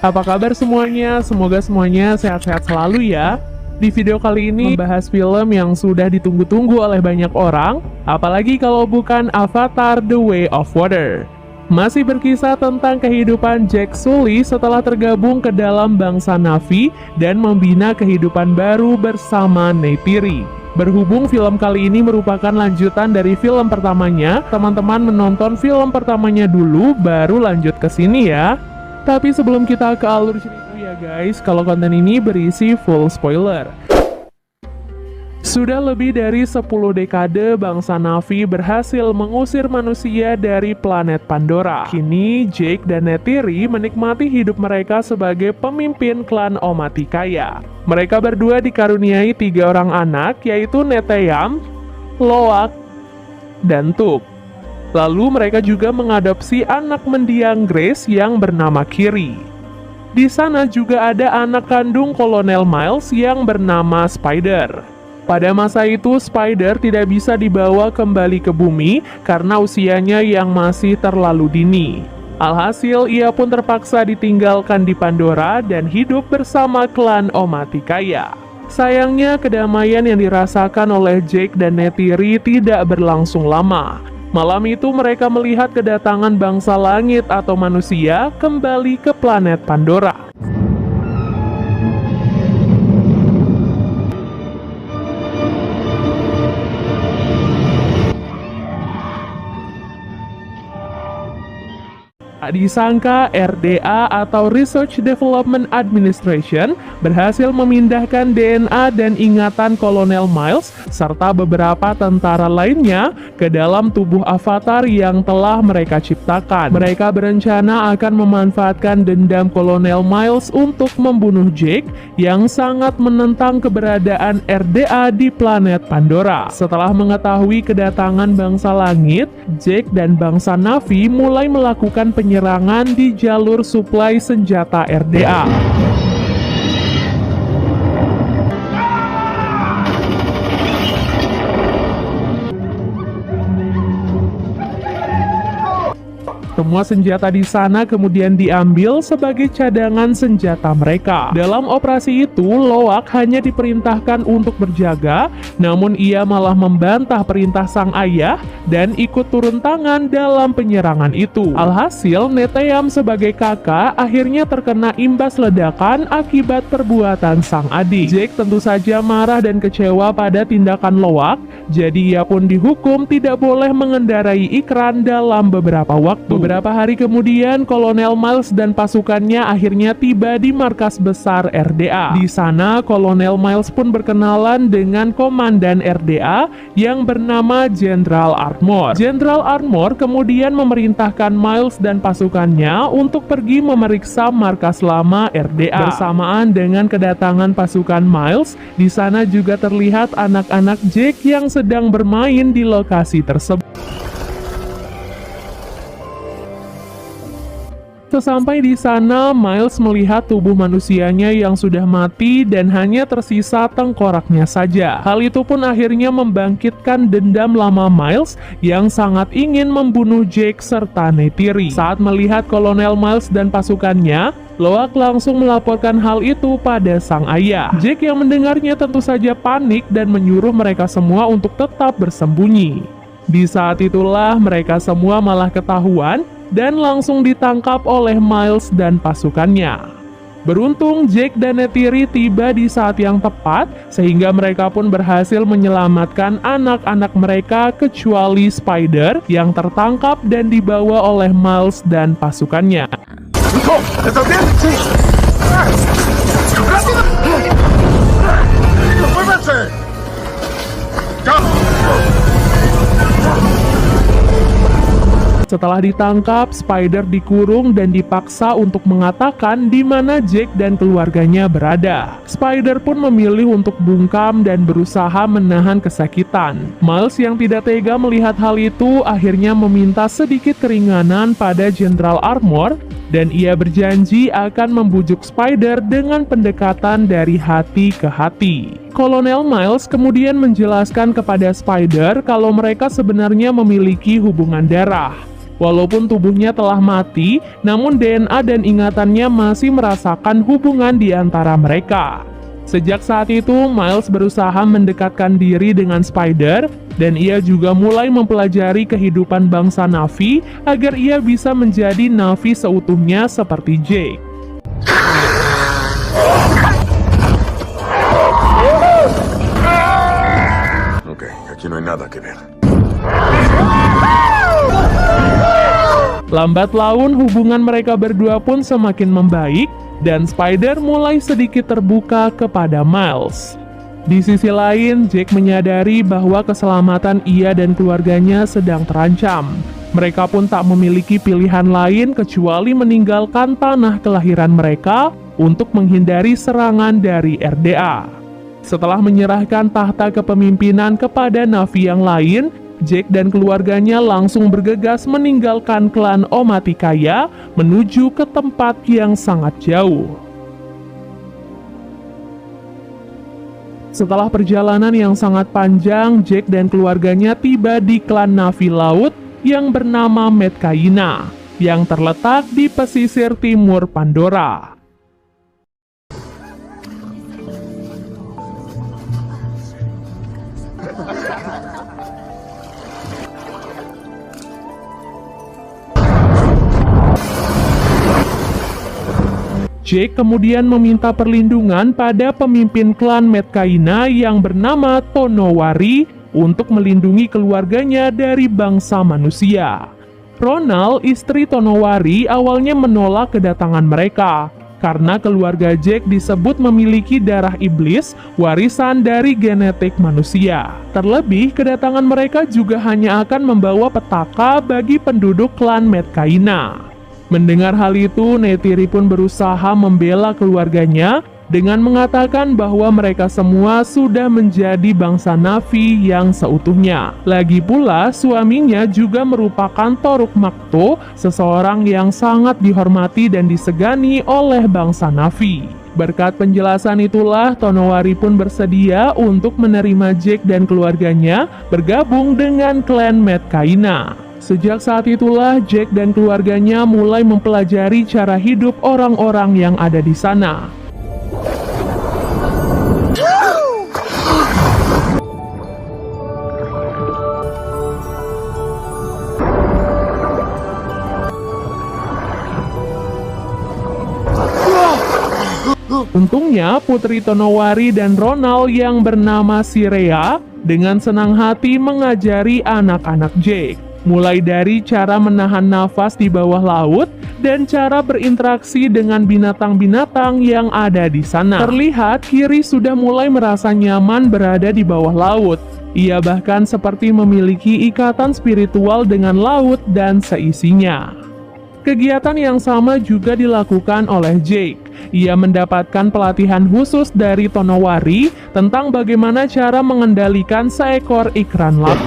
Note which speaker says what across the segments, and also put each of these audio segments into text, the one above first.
Speaker 1: Apa kabar semuanya? Semoga semuanya sehat-sehat selalu ya. Di video kali ini membahas film yang sudah ditunggu-tunggu oleh banyak orang, apalagi kalau bukan Avatar The Way of Water. Masih berkisah tentang kehidupan Jack Sully setelah tergabung ke dalam bangsa Na'vi dan membina kehidupan baru bersama Neytiri. Berhubung film kali ini merupakan lanjutan dari film pertamanya, teman-teman menonton film pertamanya dulu baru lanjut ke sini ya. Tapi sebelum kita ke alur cerita ya guys, kalau konten ini berisi full spoiler. Sudah lebih dari 10 dekade bangsa Na'vi berhasil mengusir manusia dari planet Pandora. Kini Jake dan Neytiri menikmati hidup mereka sebagai pemimpin klan Omaticaya. Mereka berdua dikaruniai 3 orang anak, yaitu Neteyam, Loak, dan Tuk. Lalu mereka juga mengadopsi anak mendiang Grace yang bernama Kiri. Di sana juga ada anak kandung Kolonel Miles yang bernama Spider. Pada masa itu Spider tidak bisa dibawa kembali ke bumi karena usianya yang masih terlalu dini. Alhasil ia pun terpaksa ditinggalkan di Pandora dan hidup bersama klan Omaticaya. Sayangnya kedamaian yang dirasakan oleh Jake dan Neytiri tidak berlangsung lama. Malam itu mereka melihat kedatangan bangsa langit atau manusia kembali ke planet Pandora. Tak disangka RDA atau Research Development Administration berhasil memindahkan DNA dan ingatan Kolonel Miles serta beberapa tentara lainnya ke dalam tubuh avatar yang telah mereka ciptakan. Mereka berencana akan memanfaatkan dendam Kolonel Miles untuk membunuh Jake yang sangat menentang keberadaan RDA di planet Pandora. Setelah mengetahui kedatangan bangsa langit, Jake dan bangsa Na'vi mulai melakukan penyerangan di jalur suplai senjata RDA. Semua senjata di sana kemudian diambil sebagai cadangan senjata mereka. Dalam operasi itu, Loak hanya diperintahkan untuk berjaga, namun ia malah membantah perintah sang ayah dan ikut turun tangan dalam penyerangan itu. Alhasil, Neteyam sebagai kakak akhirnya terkena imbas ledakan akibat perbuatan sang adik. Jake tentu saja marah dan kecewa pada tindakan Loak, jadi ia pun dihukum tidak boleh mengendarai ikran dalam beberapa waktu. Beberapa hari kemudian, Kolonel Miles dan pasukannya akhirnya tiba di markas besar RDA. Di sana, Kolonel Miles pun berkenalan dengan komandan RDA yang bernama Jenderal Ardmore. Jenderal Ardmore kemudian memerintahkan Miles dan pasukannya untuk pergi memeriksa markas lama RDA. Bersamaan dengan kedatangan pasukan Miles, di sana juga terlihat anak-anak Jake yang sedang bermain di lokasi tersebut. Sesampai di sana, Miles melihat tubuh manusianya yang sudah mati dan hanya tersisa tengkoraknya saja. Hal itu pun akhirnya membangkitkan dendam lama Miles yang sangat ingin membunuh Jake serta Neytiri. Saat melihat Kolonel Miles dan pasukannya, Loak langsung melaporkan hal itu pada sang ayah. Jake yang mendengarnya tentu saja panik dan menyuruh mereka semua untuk tetap bersembunyi. Di saat itulah mereka semua malah ketahuan dan langsung ditangkap oleh Miles dan pasukannya. Beruntung Jake dan Neytiri tiba di saat yang tepat sehingga mereka pun berhasil menyelamatkan anak-anak mereka kecuali Spider yang tertangkap dan dibawa oleh Miles dan pasukannya. Setelah ditangkap, Spider dikurung dan dipaksa untuk mengatakan di mana Jake dan keluarganya berada. Spider pun memilih untuk bungkam dan berusaha menahan kesakitan. Miles yang tidak tega melihat hal itu akhirnya meminta sedikit keringanan pada Jenderal Ardmore dan ia berjanji akan membujuk Spider dengan pendekatan dari hati ke hati. Kolonel Miles kemudian menjelaskan kepada Spider kalau mereka sebenarnya memiliki hubungan darah. Walaupun tubuhnya telah mati, namun DNA dan ingatannya masih merasakan hubungan di antara mereka. Sejak saat itu, Miles berusaha mendekatkan diri dengan Spider, dan ia juga mulai mempelajari kehidupan bangsa Na'vi agar ia bisa menjadi Na'vi seutuhnya seperti Jake.
Speaker 2: Ok, aquí no hay nada que ver.
Speaker 1: Lambat laun hubungan mereka berdua pun semakin membaik dan Spider mulai sedikit terbuka kepada Miles. Di sisi lain, Jake menyadari bahwa keselamatan ia dan keluarganya sedang terancam. Mereka pun tak memiliki pilihan lain kecuali meninggalkan tanah kelahiran mereka untuk menghindari serangan dari RDA. Setelah menyerahkan tahta kepemimpinan kepada Na'vi yang lain, Jake dan keluarganya langsung bergegas meninggalkan klan Omaticaya menuju ke tempat yang sangat jauh. Setelah perjalanan yang sangat panjang, Jake dan keluarganya tiba di klan Na'vi Laut yang bernama Metkayina, yang terletak di pesisir timur Pandora. Jake kemudian meminta perlindungan pada pemimpin klan Metkayina yang bernama Tonowari untuk melindungi keluarganya dari bangsa manusia. Ronald, istri Tonowari, awalnya menolak kedatangan mereka karena keluarga Jake disebut memiliki darah iblis, warisan dari genetik manusia. Terlebih, kedatangan mereka juga hanya akan membawa petaka bagi penduduk klan Metkayina. Mendengar hal itu, Neytiri pun berusaha membela keluarganya dengan mengatakan bahwa mereka semua sudah menjadi bangsa Na'vi yang seutuhnya. Lagi pula, suaminya juga merupakan Toruk Makto, seseorang yang sangat dihormati dan disegani oleh bangsa Na'vi. Berkat penjelasan itulah, Tonowari pun bersedia untuk menerima Jake dan keluarganya bergabung dengan klan Metkayina. Sejak saat itulah, Jake dan keluarganya mulai mempelajari cara hidup orang-orang yang ada di sana. Untungnya, Putri Tonowari dan Ronald yang bernama Sirea dengan senang hati mengajari anak-anak Jake. Mulai dari cara menahan nafas di bawah laut dan cara berinteraksi dengan binatang-binatang yang ada di sana. Terlihat Kiri sudah mulai merasa nyaman berada di bawah laut. Ia bahkan seperti memiliki ikatan spiritual dengan laut dan seisinya. Kegiatan yang sama juga dilakukan oleh Jake. Ia mendapatkan pelatihan khusus dari Tonowari tentang bagaimana cara mengendalikan seekor ikan laut.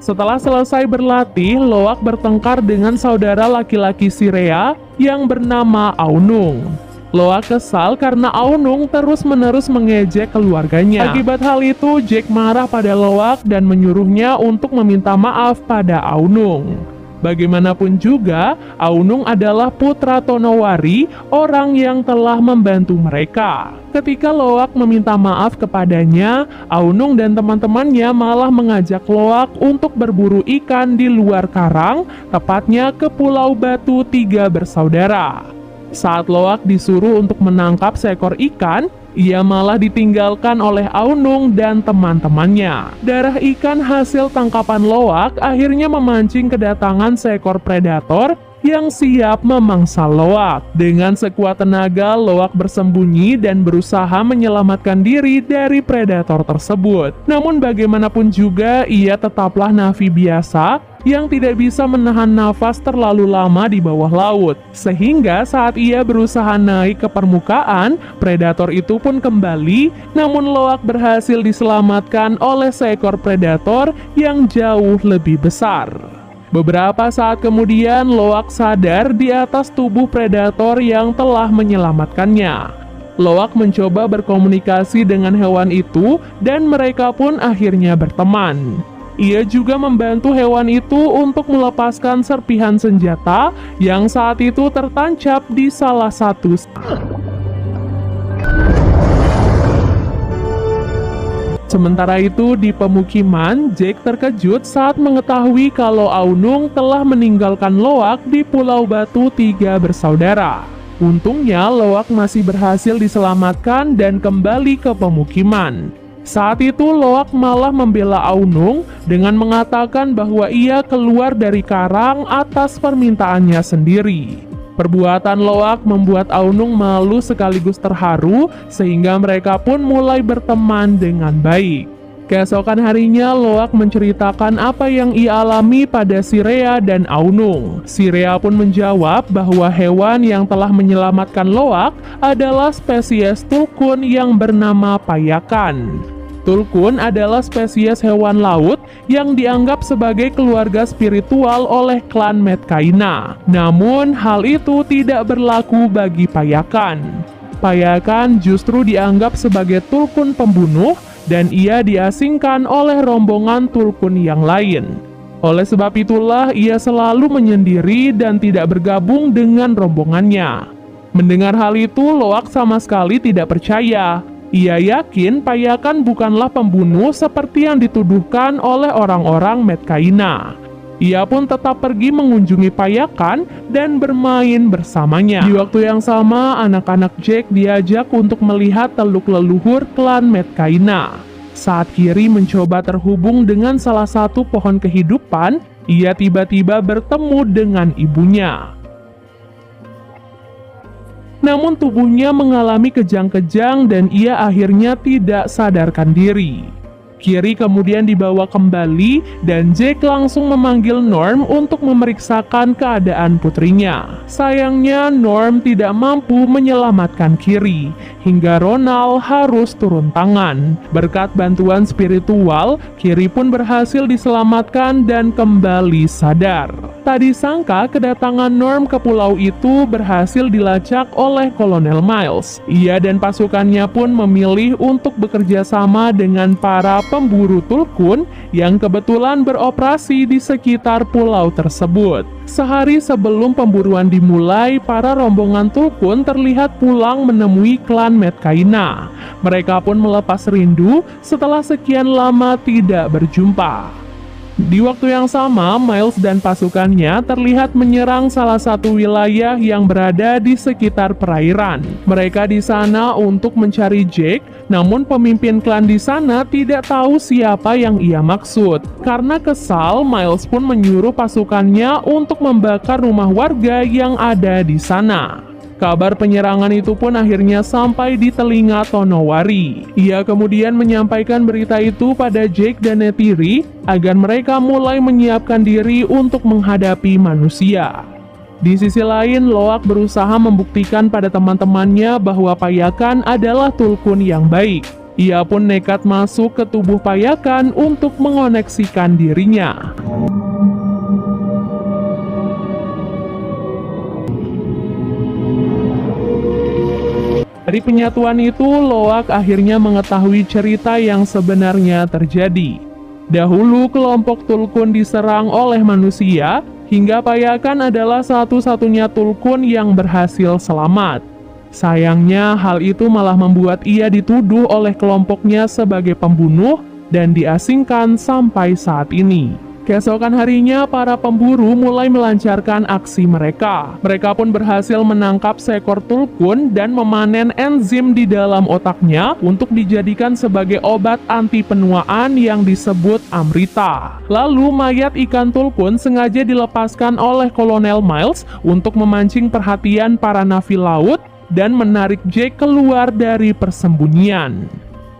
Speaker 1: Setelah selesai berlatih, Loak bertengkar dengan saudara laki-laki Sirea yang bernama Aunung. Loak kesal karena Aunung terus-menerus mengejek keluarganya. Akibat hal itu, Jake marah pada Loak dan menyuruhnya untuk meminta maaf pada Aunung. Bagaimanapun juga, Aunung adalah putra Tonowari, orang yang telah membantu mereka. Ketika Loak meminta maaf kepadanya, Aunung dan teman-temannya malah mengajak Loak untuk berburu ikan di luar karang, tepatnya ke Pulau Batu Tiga Bersaudara. Saat Loak disuruh untuk menangkap seekor ikan, ia malah ditinggalkan oleh Aunung dan teman-temannya. Darah ikan hasil tangkapan Loak akhirnya memancing kedatangan seekor predator yang siap memangsa Loak. Dengan sekuat tenaga, Loak bersembunyi dan berusaha menyelamatkan diri dari predator tersebut. Namun bagaimanapun juga, ia tetaplah Na'vi biasa yang tidak bisa menahan nafas terlalu lama di bawah laut. Sehingga saat ia berusaha naik ke permukaan, predator itu pun kembali, namun Loak berhasil diselamatkan oleh seekor predator yang jauh lebih besar. Beberapa saat kemudian, Loak sadar di atas tubuh predator yang telah menyelamatkannya. Loak mencoba berkomunikasi dengan hewan itu dan mereka pun akhirnya berteman. Ia juga membantu hewan itu untuk melepaskan serpihan senjata yang saat itu tertancap di salah satu. Sementara itu di pemukiman, Jake terkejut saat mengetahui kalau Aunung telah meninggalkan Loak di Pulau Batu Tiga Bersaudara. Untungnya Loak masih berhasil diselamatkan dan kembali ke pemukiman. Saat itu Loak malah membela Aunung dengan mengatakan bahwa ia keluar dari karang atas permintaannya sendiri. Perbuatan Loak membuat Aunung malu sekaligus terharu, sehingga mereka pun mulai berteman dengan baik. Keesokan harinya, Loak menceritakan apa yang ia alami pada Sirea dan Aunung. Sirea pun menjawab bahwa hewan yang telah menyelamatkan Loak adalah spesies tulkun yang bernama payakan. Tulkun adalah spesies hewan laut yang dianggap sebagai keluarga spiritual oleh klan Medcaina. Namun, hal itu tidak berlaku bagi payakan. Payakan justru dianggap sebagai tulkun pembunuh dan ia diasingkan oleh rombongan tulkun yang lain. Oleh sebab itulah ia selalu menyendiri dan tidak bergabung dengan rombongannya. Mendengar hal itu, Loak sama sekali tidak percaya. Ia yakin payakan bukanlah pembunuh seperti yang dituduhkan oleh orang-orang Medcaina. Ia pun tetap pergi mengunjungi payakan dan bermain bersamanya. Di waktu yang sama, anak-anak Jake diajak untuk melihat teluk leluhur klan Medcaina. Saat Kiri mencoba terhubung dengan salah satu pohon kehidupan, ia tiba-tiba bertemu dengan ibunya. Namun tubuhnya mengalami kejang-kejang dan ia akhirnya tidak sadarkan diri. Kiri kemudian dibawa kembali dan Jake langsung memanggil Norm untuk memeriksakan keadaan putrinya. Sayangnya Norm tidak mampu menyelamatkan Kiri, hingga Ronald harus turun tangan. Berkat bantuan spiritual, Kiri pun berhasil diselamatkan dan kembali sadar. Tak disangka kedatangan Norm ke pulau itu berhasil dilacak oleh Kolonel Miles. Ia dan pasukannya pun memilih untuk bekerja sama dengan para pemburu tulkun yang kebetulan beroperasi di sekitar pulau tersebut. Sehari sebelum pemburuan dimulai, para rombongan tulkun terlihat pulang menemui klan Medcaina. Mereka pun melepas rindu setelah sekian lama tidak berjumpa. Di waktu yang sama, Miles dan pasukannya terlihat menyerang salah satu wilayah yang berada di sekitar perairan. Mereka di sana untuk mencari Jake, namun pemimpin klan di sana tidak tahu siapa yang ia maksud. Karena kesal, Miles pun menyuruh pasukannya untuk membakar rumah warga yang ada di sana. Kabar penyerangan itu pun akhirnya sampai di telinga Tonowari. Ia kemudian menyampaikan berita itu pada Jake dan Neytiri agar mereka mulai menyiapkan diri untuk menghadapi manusia. Di sisi lain, Loak berusaha membuktikan pada teman-temannya bahwa payakan adalah tulkun yang baik. Ia pun nekat masuk ke tubuh payakan untuk mengoneksikan dirinya. Dari penyatuan itu, Loak akhirnya mengetahui cerita yang sebenarnya terjadi. Dahulu kelompok tulkun diserang oleh manusia, hingga payakan adalah satu-satunya tulkun yang berhasil selamat. Sayangnya, hal itu malah membuat ia dituduh oleh kelompoknya sebagai pembunuh dan diasingkan sampai saat ini. Keesokan harinya, para pemburu mulai melancarkan aksi mereka. Mereka pun berhasil menangkap seekor tulkun dan memanen enzim di dalam otaknya untuk dijadikan sebagai obat anti penuaan yang disebut Amrita. Lalu, mayat ikan tulkun sengaja dilepaskan oleh Kolonel Miles untuk memancing perhatian para navi laut dan menarik Jake keluar dari persembunyian.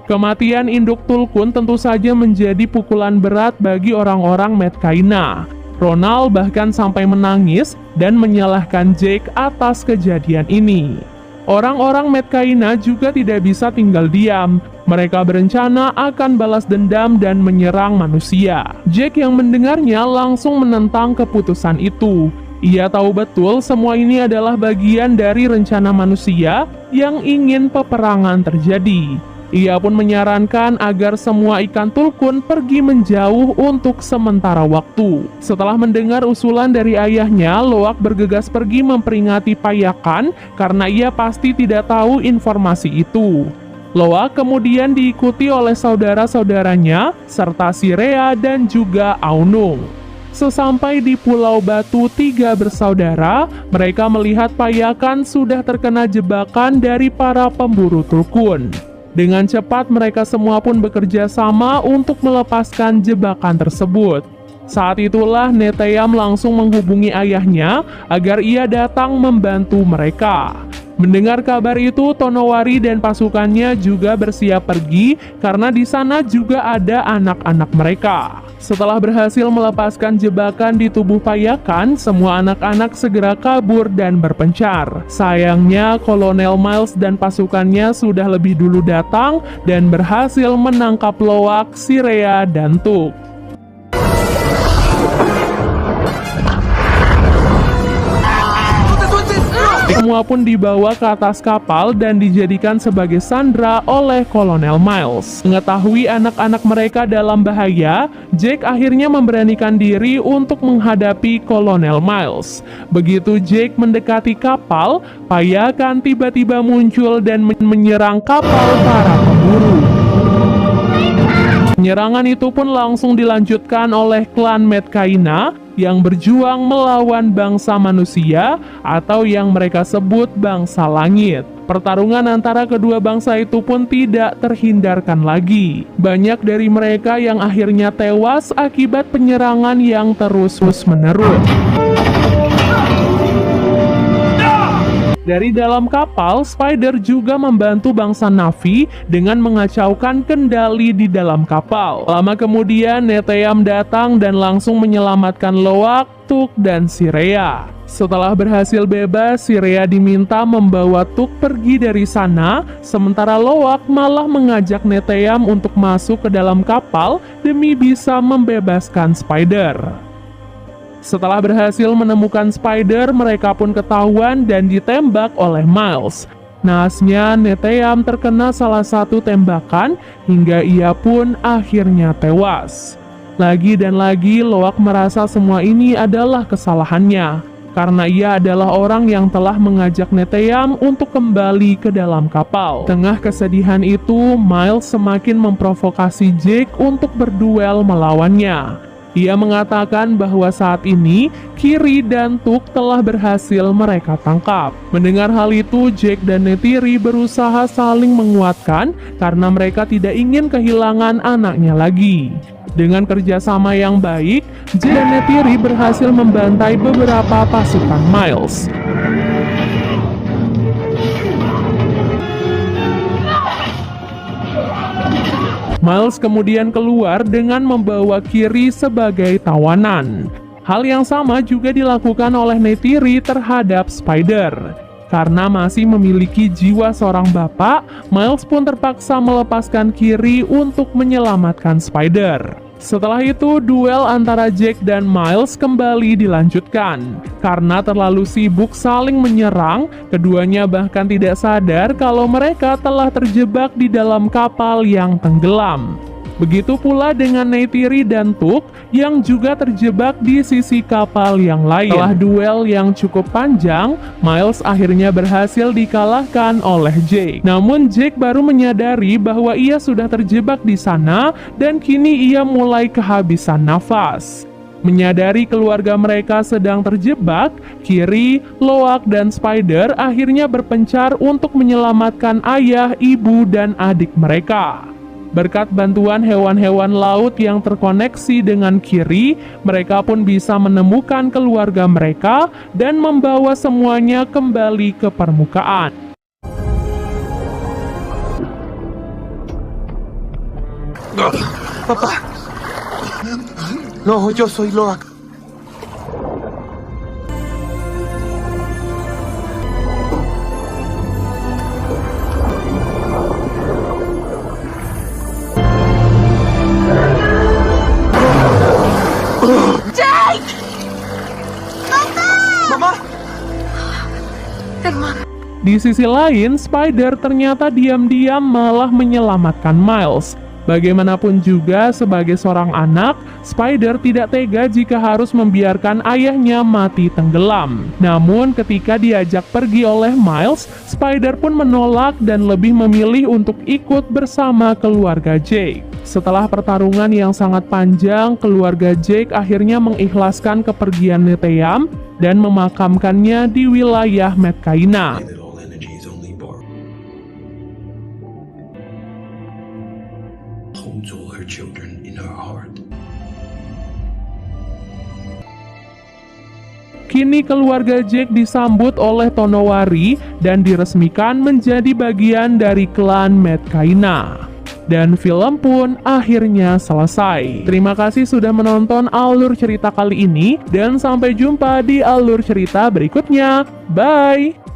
Speaker 1: Kematian induk tulkun tentu saja menjadi pukulan berat bagi orang-orang Medcaina. Ronald bahkan sampai menangis dan menyalahkan Jake atas kejadian ini. Orang-orang Medcaina juga tidak bisa tinggal diam. Mereka berencana akan balas dendam dan menyerang manusia. Jake yang mendengarnya langsung menentang keputusan itu. Ia tahu betul semua ini adalah bagian dari rencana manusia yang ingin peperangan terjadi. Ia pun menyarankan agar semua ikan tulkun pergi menjauh untuk sementara waktu. Setelah mendengar usulan dari ayahnya, Loak bergegas pergi memperingati Payakan karena ia pasti tidak tahu informasi itu. Loak kemudian diikuti oleh saudara-saudaranya, serta Sirea dan juga Aunung. Sesampai di Pulau Batu Tiga bersaudara, mereka melihat Payakan sudah terkena jebakan dari para pemburu tulkun. Dengan cepat mereka semua pun bekerja sama untuk melepaskan jebakan tersebut. Saat itulah Neteyam langsung menghubungi ayahnya agar ia datang membantu mereka. Mendengar kabar itu, Tonowari dan pasukannya juga bersiap pergi karena di sana juga ada anak-anak mereka. Setelah berhasil melepaskan jebakan di tubuh Payakan, semua anak-anak segera kabur dan berpencar. Sayangnya, Kolonel Miles dan pasukannya sudah lebih dulu datang dan berhasil menangkap Loak, Sirea, dan Tuk. Semua pun dibawa ke atas kapal dan dijadikan sebagai sandera oleh Kolonel Miles. Mengetahui anak-anak mereka dalam bahaya, Jake akhirnya memberanikan diri untuk menghadapi Kolonel Miles. Begitu Jake mendekati kapal, Payakan tiba-tiba muncul dan menyerang kapal para pemburu. Penyerangan itu pun langsung dilanjutkan oleh klan Medcaina yang berjuang melawan bangsa manusia atau yang mereka sebut bangsa langit. Pertarungan antara kedua bangsa itu pun tidak terhindarkan lagi. Banyak dari mereka yang akhirnya tewas akibat penyerangan yang terus-menerus. Dari dalam kapal, Spider juga membantu bangsa Na'vi dengan mengacaukan kendali di dalam kapal. Lama kemudian, Neteyam datang dan langsung menyelamatkan Loak, Tuk, dan Sirea. Setelah berhasil bebas, Sirea diminta membawa Tuk pergi dari sana, sementara Loak malah mengajak Neteyam untuk masuk ke dalam kapal demi bisa membebaskan Spider. Setelah berhasil menemukan Spider, mereka pun ketahuan dan ditembak oleh Miles. Naasnya, Neteyam terkena salah satu tembakan hingga ia pun akhirnya tewas. Lagi dan lagi, Loak merasa semua ini adalah kesalahannya, karena ia adalah orang yang telah mengajak Neteyam untuk kembali ke dalam kapal. Tengah kesedihan itu, Miles semakin memprovokasi Jake untuk berduel melawannya. Ia mengatakan bahwa saat ini Kiri dan Tuk telah berhasil mereka tangkap. Mendengar hal itu, Jake dan Neytiri berusaha saling menguatkan karena mereka tidak ingin kehilangan anaknya lagi. Dengan kerjasama yang baik, Jake dan Neytiri berhasil membantai beberapa pasukan Miles. Miles kemudian keluar dengan membawa Kiri sebagai tawanan. Hal yang sama juga dilakukan oleh Neytiri terhadap Spider. Karena masih memiliki jiwa seorang bapak, Miles pun terpaksa melepaskan Kiri untuk menyelamatkan Spider. Setelah itu, duel antara Jake dan Miles kembali dilanjutkan. Karena terlalu sibuk saling menyerang, keduanya bahkan tidak sadar kalau mereka telah terjebak di dalam kapal yang tenggelam. Begitu pula dengan Neytiri dan Tuk yang juga terjebak di sisi kapal yang lain. Setelah duel yang cukup panjang, Miles akhirnya berhasil dikalahkan oleh Jake. Namun Jake baru menyadari bahwa ia sudah terjebak di sana dan kini ia mulai kehabisan nafas. Menyadari keluarga mereka sedang terjebak, Kiri, Loak, dan Spider akhirnya berpencar untuk menyelamatkan ayah, ibu, dan adik mereka. Berkat bantuan hewan-hewan laut yang terkoneksi dengan Kiri, mereka pun bisa menemukan keluarga mereka dan membawa semuanya kembali ke permukaan.
Speaker 3: Papá. No, yo soy Loak. Hermano.
Speaker 1: Di sisi lain, Spider ternyata diam-diam malah menyelamatkan Miles. Bagaimanapun juga, sebagai seorang anak, Spider tidak tega jika harus membiarkan ayahnya mati tenggelam. Namun, ketika diajak pergi oleh Miles, Spider pun menolak dan lebih memilih untuk ikut bersama keluarga Jake. Setelah pertarungan yang sangat panjang, keluarga Jake akhirnya mengikhlaskan kepergian Neteyam dan memakamkannya di wilayah Medcaina.
Speaker 4: Holds all her children in her heart.
Speaker 1: Kini keluarga Jake disambut oleh Tonowari dan diresmikan menjadi bagian dari klan Medcaina. Dan film pun akhirnya selesai. Terima kasih sudah menonton alur cerita kali ini dan sampai jumpa di alur cerita berikutnya. Bye!